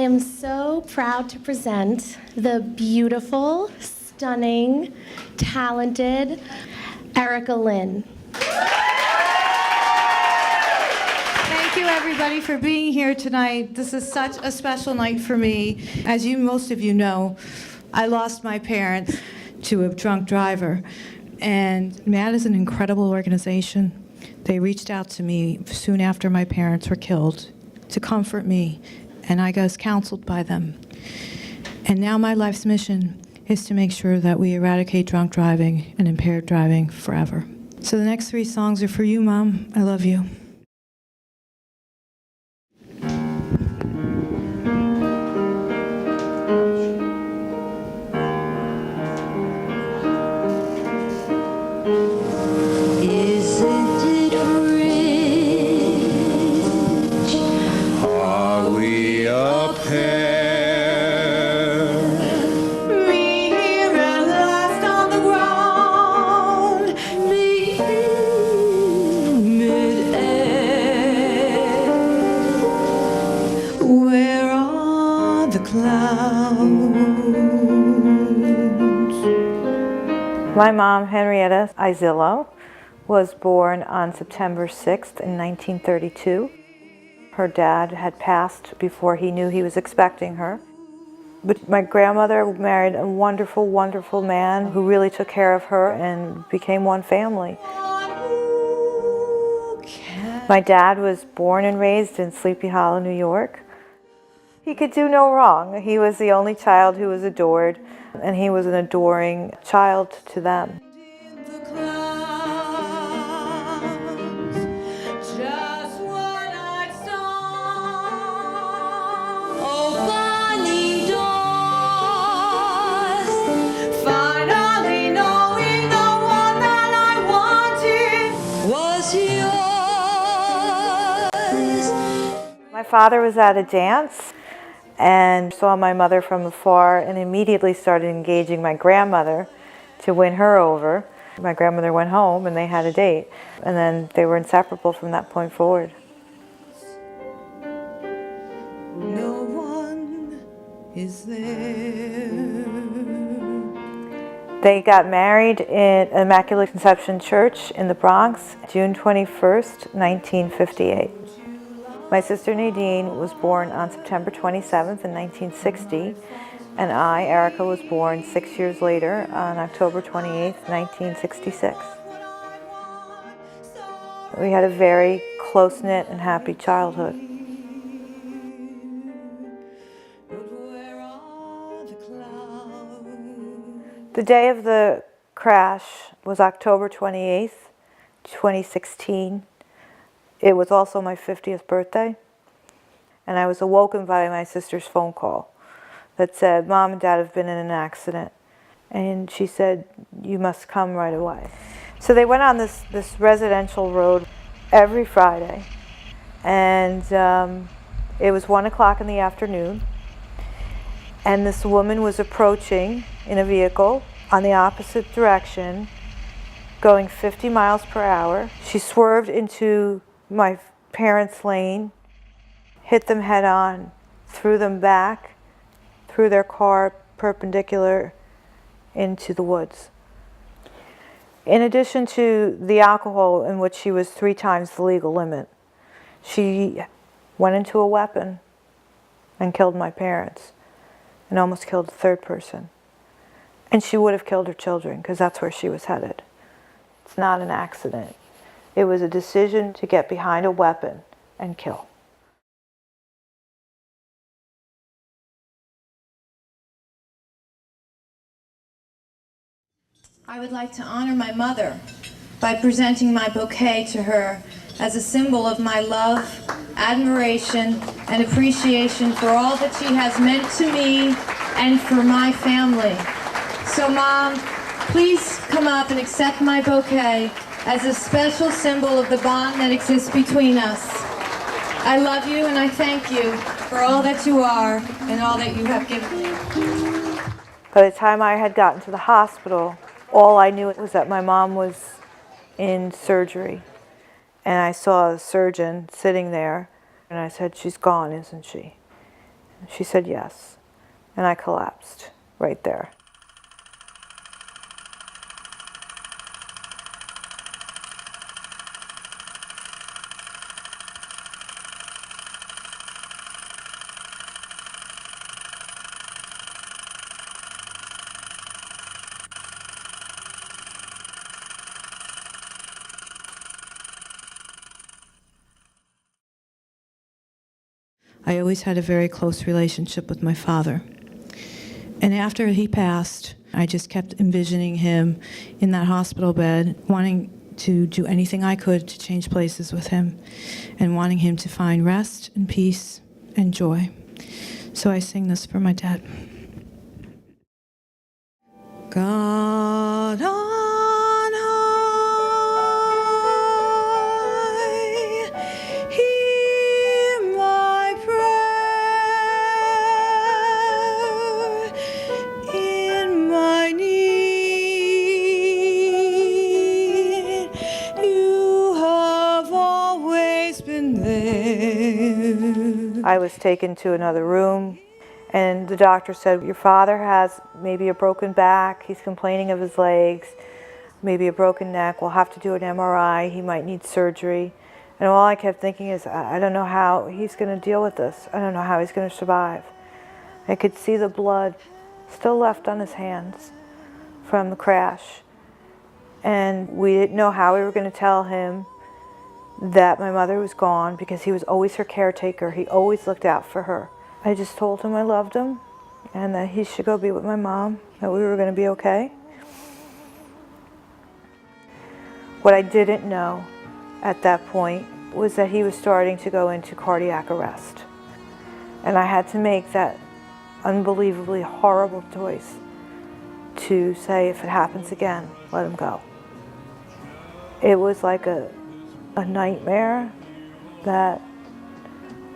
am so proud to present the beautiful, stunning, talented Erica Lynn. Thank you, everybody, for being here tonight. This is such a special night for me. As most of you know, I lost my parents to a drunk driver. And MAD is an incredible organization. They reached out to me soon after my parents were killed to comfort me, and I was counseled by them. And now my life's mission is to make sure that we eradicate drunk driving and impaired driving forever. So the next 3 songs are for you, Mom. I love you. My mom, Henrietta Izillo, was born on September 6th in 1932. Her dad had passed before he knew he was expecting her. But my grandmother married a wonderful, wonderful man who really took care of her and became one family. My dad was born and raised in Sleepy Hollow, New York. He could do no wrong. He was the only child who was adored, and he was an adoring child to them. My father was at a dance and saw my mother from afar and immediately started engaging my grandmother to win her over. My grandmother went home and they had a date, and then they were inseparable from that point forward. No one is there. They got married in Immaculate Conception Church in the Bronx, June 21st, 1958. My sister Nadine was born on September 27th in 1960, and I, Erica, was born 6 years later on October 28th, 1966. We had a very close-knit and happy childhood. The day of the crash was October 28th, 2016. It was also my 50th birthday, and I was awoken by my sister's phone call that said, "Mom and Dad have been in an accident." And she said, "You must come right away." So they went on this residential road every Friday, and it was 1 o'clock in the afternoon, and this woman was approaching in a vehicle on the opposite direction, going 50 miles per hour. She swerved into my parents' lane, hit them head on, threw them back, threw their car perpendicular into the woods. In addition to the alcohol, in which she was 3 times the legal limit, she went into a weapon and killed my parents and almost killed a 3rd person. And she would have killed her children because that's where she was headed. It's not an accident. It was a decision to get behind a weapon and kill. I would like to honor my mother by presenting my bouquet to her as a symbol of my love, admiration, and appreciation for all that she has meant to me and for my family. So, Mom, please come up and accept my bouquet as a special symbol of the bond that exists between us. I love you and I thank you for all that you are and all that you have given me. By the time I had gotten to the hospital, all I knew was that my mom was in surgery. And I saw a surgeon sitting there, and I said, "She's gone, isn't she?" She said yes, and I collapsed right there. I always had a very close relationship with my father. And after he passed, I just kept envisioning him in that hospital bed, wanting to do anything I could to change places with him, and wanting him to find rest and peace and joy. So I sing this for my dad. God on high, hear my prayer in my need. You have always been there. I was taken to another room, and the doctor said, your father has maybe a broken back, he's complaining of his legs, maybe a broken neck, we'll have to do an MRI, he might need surgery. And all I kept thinking is, I don't know how he's going to deal with this. I don't know how he's going to survive. I could see the blood still left on his hands from the crash. And we didn't know how we were going to tell him that my mother was gone, because he was always her caretaker. He always looked out for her. I just told him I loved him and that he should go be with my mom, that we were going to be okay. What I didn't know at that point was that he was starting to go into cardiac arrest. And I had to make that unbelievably horrible choice to say, if it happens again, let him go. It was like a nightmare that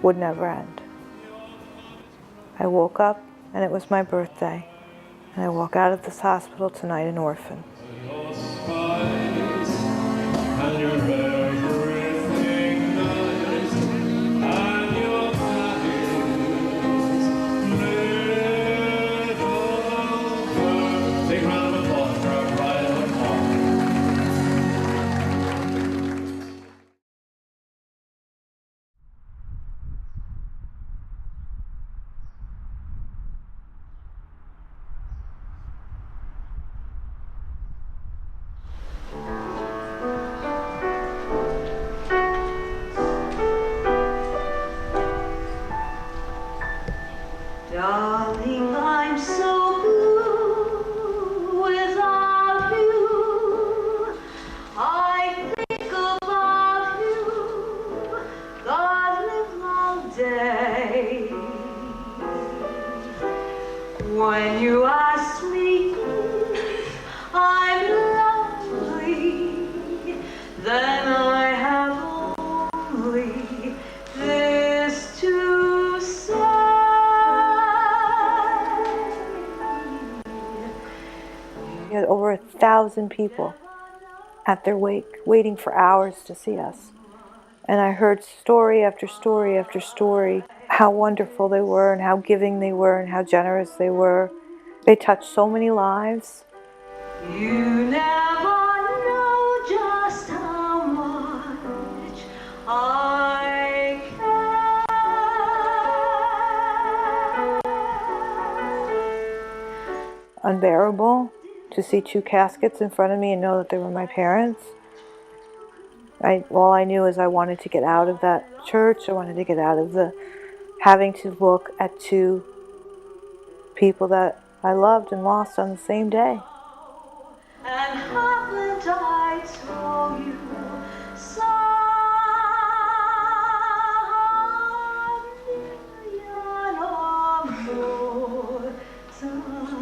would never end. I woke up and it was my birthday, and I walk out of this hospital tonight an orphan. Darling, I'm so blue without you. I think about you, God live all day. When you ask me if I'm lonely, then I have only this to say. We had over 1,000 people at their wake, waiting for hours to see us. And I heard story after story after story, how wonderful they were and how giving they were and how generous they were. They touched so many lives. You never know just how much I care. Unbearable to see 2 caskets in front of me and know that they were my parents. All I knew is I wanted to get out of that church. I wanted to get out of having to look at 2 people that I loved and lost on the same day. And haven't I told you so million or more times?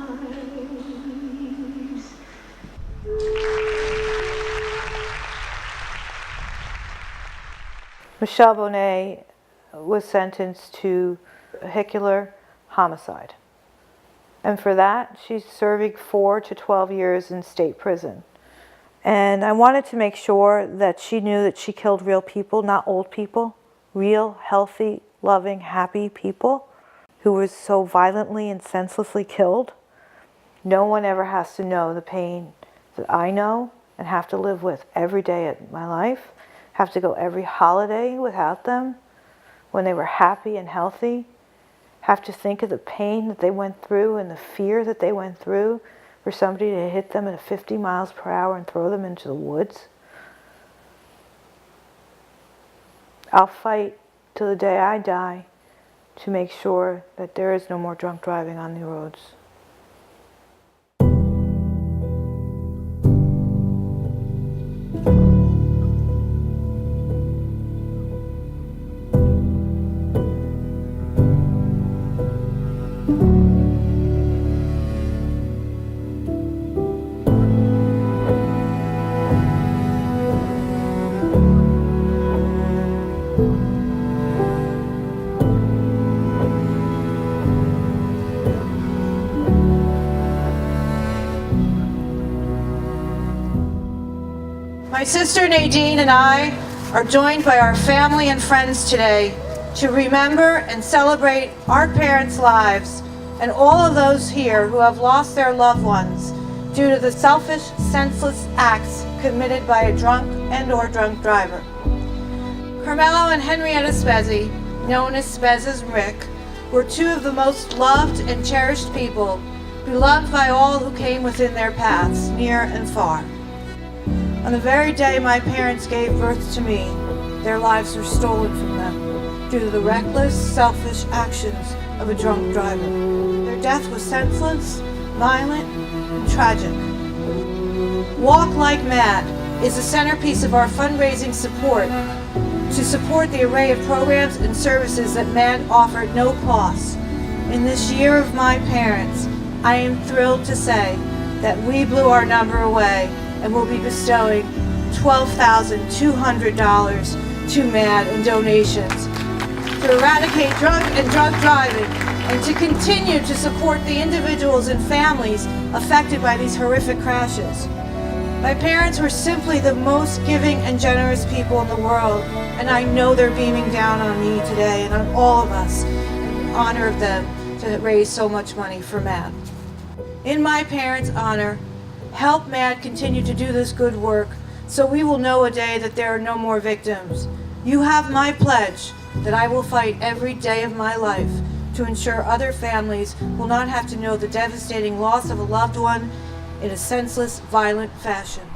Michelle Bonet was sentenced to vehicular homicide. And for that, she's serving 4 to 12 years in state prison. And I wanted to make sure that she knew that she killed real people, not old people, real, healthy, loving, happy people who was so violently and senselessly killed. No one ever has to know the pain that I know and have to live with every day of my life, have to go every holiday without them when they were happy and healthy, have to think of the pain that they went through and the fear that they went through for somebody to hit them at 50 miles per hour and throw them into the woods. I'll fight till the day I die to make sure that there is no more drunk driving on the roads. My sister Nadine and I are joined by our family and friends today to remember and celebrate our parents' lives and all of those here who have lost their loved ones due to the selfish, senseless acts committed by a drunk and/or drunk driver. Carmelo and Henrietta Spezzi, known as Spez and Rick, were two of the most loved and cherished people, beloved by all who came within their paths, near and far. On the very day my parents gave birth to me, their lives were stolen from them due to the reckless, selfish actions of a drunk driver. Their death was senseless, violent, and tragic. Walk Like Mad is the centerpiece of our fundraising support to support the array of programs and services that MAD offered no cost. In this year of my parents, I am thrilled to say that we blew our number away and will be bestowing $12,200 to MAD in donations to eradicate drunk and drunk driving and to continue to support the individuals and families affected by these horrific crashes. My parents were simply the most giving and generous people in the world, and I know they're beaming down on me today and on all of us in honor of them to raise so much money for MAD. In my parents' honor, help MAD continue to do this good work so we will know a day that there are no more victims. You have my pledge that I will fight every day of my life to ensure other families will not have to know the devastating loss of a loved one in a senseless, violent fashion.